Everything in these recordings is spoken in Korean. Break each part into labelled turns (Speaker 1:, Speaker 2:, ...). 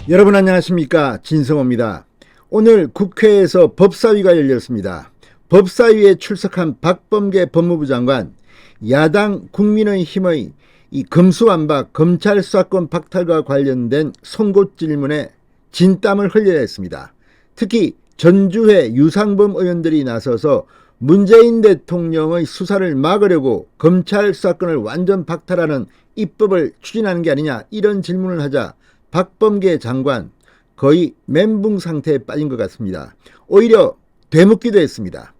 Speaker 1: 여러분 안녕하십니까, 진성호입니다. 오늘 국회에서 법사위가 열렸습니다. 법사위에 출석한 박범계 법무부 장관, 야당 국민의힘의 이 금수완박 검찰 수사권 박탈과 관련된 송곳 질문에 진땀을 흘려야 했습니다. 특히 전주회 유상범 의원들이 나서서 문재인 대통령의 수사를 막으려고 검찰 수사권을 완전 박탈하는 입법을 추진하는 게 아니냐, 이런 질문을 하자 박범계 장관 거의 멘붕 상태에 빠진 것 같습니다. 오히려 되묻기도 했습니다.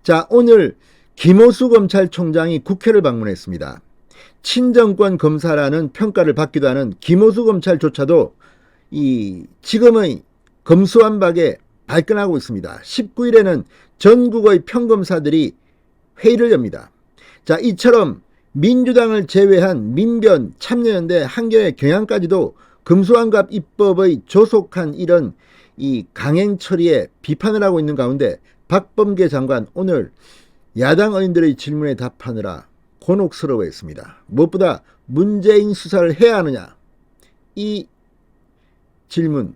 Speaker 1: 자, 오늘 김호수 검찰총장이 국회를 방문했습니다. 친정권 검사라는 평가를 받기도 하는 김호수 검찰조차도 이 지금의 검수완박에 발끈하고 있습니다. 19일에는 전국의 평검사들이 회의를 엽니다. 자, 이처럼 민주당을 제외한 민변, 참여연대, 한겨레, 경향까지도 금수완박 입법의 조속한 이런 이 강행 처리에 비판을 하고 있는 가운데 박범계 장관 오늘 야당 의원들의 질문에 답하느라 곤혹스러워했습니다. 무엇보다 문재인 수사를 해야 하느냐, 이 질문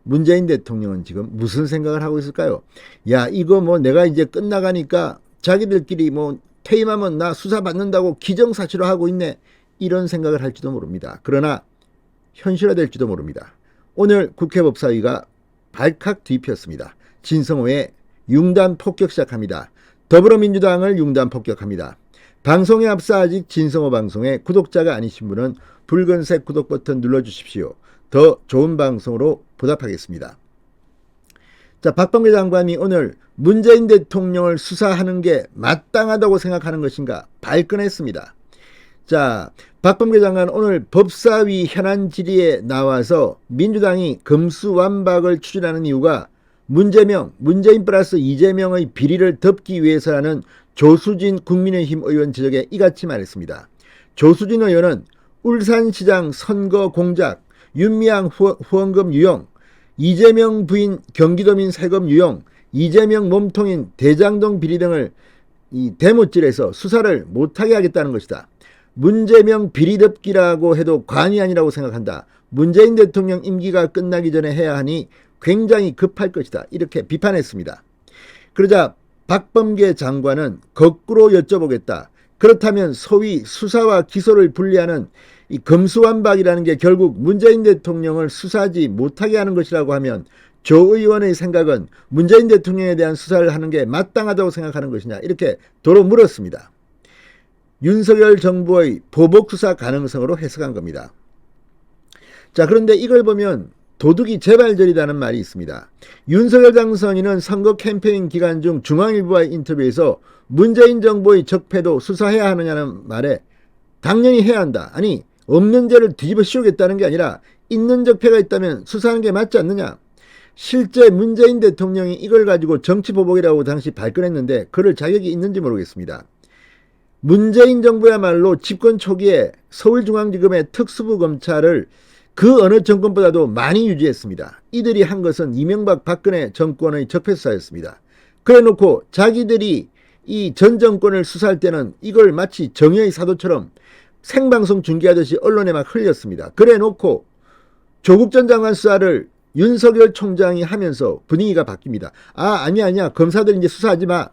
Speaker 1: 문재인 대통령은 지금 무슨 생각을 하고 있을까요? 야, 이거 뭐 내가 이제 끝나가니까 자기들끼리 뭐 퇴임하면 나 수사 받는다고 기정사실화 하고 있네, 이런 생각을 할지도 모릅니다. 그러나 현실화될지도 모릅니다. 오늘 국회 법사위가 발칵 뒤폈습니다. 진성호의 융단 폭격 시작합니다. 더불어민주당을 융단 폭격합니다. 방송에 앞서 아직 진성호 방송에 구독자가 아니신 분은 붉은색 구독 버튼 눌러주십시오. 더 좋은 방송으로 보답하겠습니다. 자, 박범계 장관이 오늘 문재인 대통령을 수사하는 게 마땅하다고 생각하는 것인가 발끈했습니다. 자, 박범계 장관 오늘 법사위 현안 질의에 나와서 민주당이 금수완박을 추진하는 이유가 문재인 플러스 이재명의 비리를 덮기 위해서라는 조수진 국민의힘 의원 지적에 이같이 말했습니다. 조수진 의원은 울산시장 선거 공작, 윤미향 후원금 유용, 이재명 부인 경기도민 세금 유용, 이재명 몸통인 대장동 비리 등을 이 대못질해서 수사를 못하게 하겠다는 것이다. 문재명 비리 덮기라고 해도 관이 아니라고 생각한다. 문재인 대통령 임기가 끝나기 전에 해야 하니 굉장히 급할 것이다, 이렇게 비판했습니다. 그러자 박범계 장관은 거꾸로 여쭤보겠다. 그렇다면 소위 수사와 기소를 분리하는 이 검수완박이라는 게 결국 문재인 대통령을 수사하지 못하게 하는 것이라고 하면 조 의원의 생각은 문재인 대통령에 대한 수사를 하는 게 마땅하다고 생각하는 것이냐, 이렇게 도로 물었습니다. 윤석열 정부의 보복수사 가능성으로 해석한 겁니다. 자, 그런데 이걸 보면 도둑이 재발절이라는 말이 있습니다. 윤석열 당선인은 선거 캠페인 기간 중 중앙일보와의 인터뷰에서 문재인 정부의 적폐도 수사해야 하느냐는 말에 당연히 해야 한다. 아니, 없는 죄를 뒤집어 씌우겠다는 게 아니라 있는 적폐가 있다면 수사하는 게 맞지 않느냐. 실제 문재인 대통령이 이걸 가지고 정치보복이라고 당시 발끈했는데 그럴 자격이 있는지 모르겠습니다. 문재인 정부야말로 집권 초기에 서울중앙지검의 특수부 검찰을 그 어느 정권보다도 많이 유지했습니다. 이들이 한 것은 이명박 박근혜 정권의 적폐수사였습니다. 그래놓고 자기들이 이 전 정권을 수사할 때는 이걸 마치 정의의 사도처럼 생방송 중계하듯이 언론에 막 흘렸습니다. 그래놓고 조국 전 장관 수사를 윤석열 총장이 하면서 분위기가 바뀝니다. 아니야 검사들 이제 수사하지 마.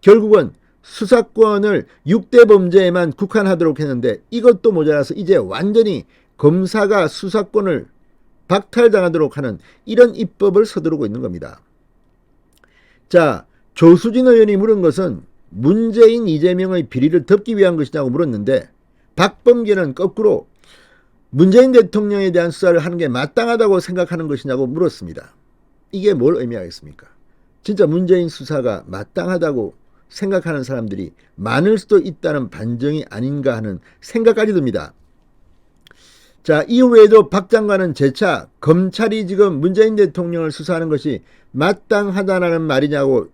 Speaker 1: 결국은 수사권을 6대 범죄에만 국한하도록 했는데 이것도 모자라서 이제 완전히 검사가 수사권을 박탈당하도록 하는 이런 입법을 서두르고 있는 겁니다. 자, 조수진 의원이 물은 것은 문재인 이재명의 비리를 덮기 위한 것이냐고 물었는데 박범계는 거꾸로 문재인 대통령에 대한 수사를 하는 게 마땅하다고 생각하는 것이냐고 물었습니다. 이게 뭘 의미하겠습니까? 진짜 문재인 수사가 마땅하다고 생각하는 사람들이 많을 수도 있다는 반증이 아닌가 하는 생각까지 듭니다. 자, 이후에도 박 장관은 재차 검찰이 지금 문재인 대통령을 수사하는 것이 마땅하다는 말이냐고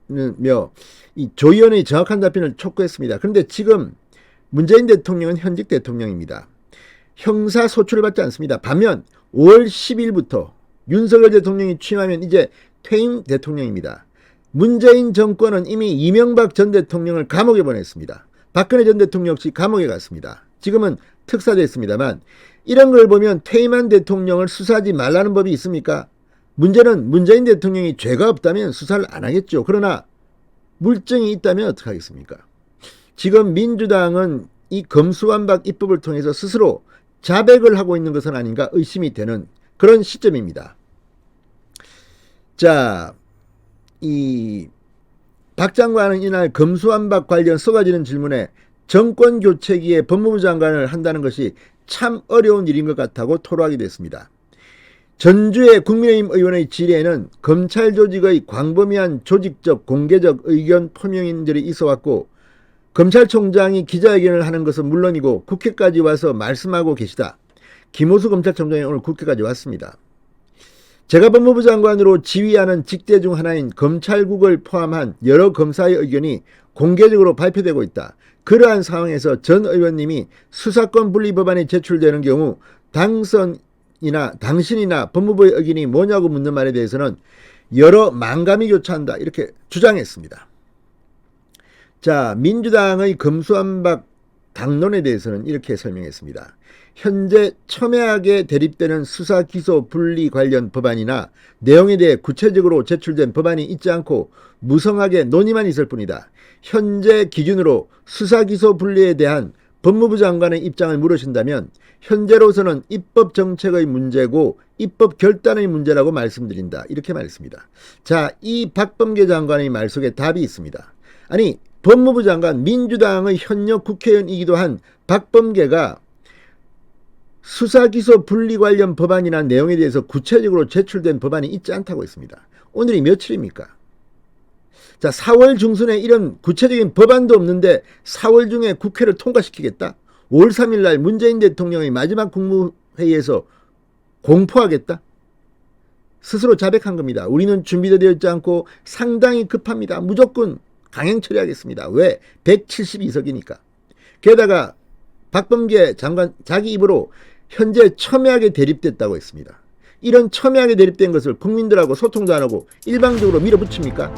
Speaker 1: 이 조 의원의 정확한 답변을 촉구했습니다. 그런데 지금 문재인 대통령은 현직 대통령입니다. 형사소출을 받지 않습니다. 반면 5월 10일부터 윤석열 대통령이 취임하면 이제 퇴임 대통령입니다. 문재인 정권은 이미 이명박 전 대통령을 감옥에 보냈습니다. 박근혜 전 대통령 역시 감옥에 갔습니다. 지금은 특사됐습니다만 이런 걸 보면 퇴임한 대통령을 수사하지 말라는 법이 있습니까? 문제는 문재인 대통령이 죄가 없다면 수사를 안 하겠죠. 그러나 물증이 있다면 어떡하겠습니까? 지금 민주당은 이 검수완박 입법을 통해서 스스로 자백을 하고 있는 것은 아닌가 의심이 되는 그런 시점입니다. 자, 이 박 장관은 이날 검수완박 관련 쏟아지는 질문에 정권 교체기에 법무부 장관을 한다는 것이 참 어려운 일인 것 같다고 토로하기도 했습니다. 전주의 국민의힘 의원의 질의에는 검찰 조직의 광범위한 조직적 공개적 의견 표명인들이 있어왔고 검찰총장이 기자회견을 하는 것은 물론이고 국회까지 와서 말씀하고 계시다. 김호수 검찰총장이 오늘 국회까지 왔습니다. 제가 법무부 장관으로 지휘하는 직대 중 하나인 검찰국을 포함한 여러 검사의 의견이 공개적으로 발표되고 있다. 그러한 상황에서 전 의원님이 수사권 분리 법안이 제출되는 경우 당신이나 법무부의 의견이 뭐냐고 묻는 말에 대해서는 여러 만감이 교차한다. 이렇게 주장했습니다. 자, 민주당의 검수완박 당론에 대해서는 이렇게 설명했습니다. 현재 첨예하게 대립되는 수사 기소 분리 관련 법안이나 내용에 대해 구체적으로 제출된 법안이 있지 않고 무성하게 논의만 있을 뿐이다. 현재 기준으로 수사 기소 분리에 대한 법무부 장관의 입장을 물으신다면 현재로서는 입법 정책의 문제고 입법 결단의 문제라고 말씀드린다. 이렇게 말했습니다. 자, 이 박범계 장관의 말 속에 답이 있습니다. 아니, 법무부 장관 민주당의 현역 국회의원이기도 한 박범계가 수사기소 분리 관련 법안이나 내용에 대해서 구체적으로 제출된 법안이 있지 않다고 했습니다. 오늘이 며칠입니까? 자, 4월 중순에 이런 구체적인 법안도 없는데 4월 중에 국회를 통과시키겠다? 5월 3일 날 문재인 대통령의 마지막 국무회의에서 공포하겠다? 스스로 자백한 겁니다. 우리는 준비도 되어 있지 않고 상당히 급합니다. 무조건 강행 처리하겠습니다. 왜? 172석이니까. 게다가 박범계 장관 자기 입으로 현재 첨예하게 대립됐다고 했습니다. 이런 첨예하게 대립된 것을 국민들하고 소통도 안 하고 일방적으로 밀어붙입니까?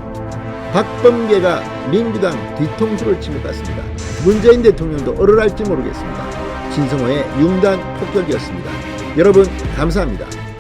Speaker 1: 박범계가 민주당 뒤통수를 친 것 같습니다. 문재인 대통령도 얼얼할지 모르겠습니다. 진성호의 융단 폭격이었습니다. 여러분 감사합니다.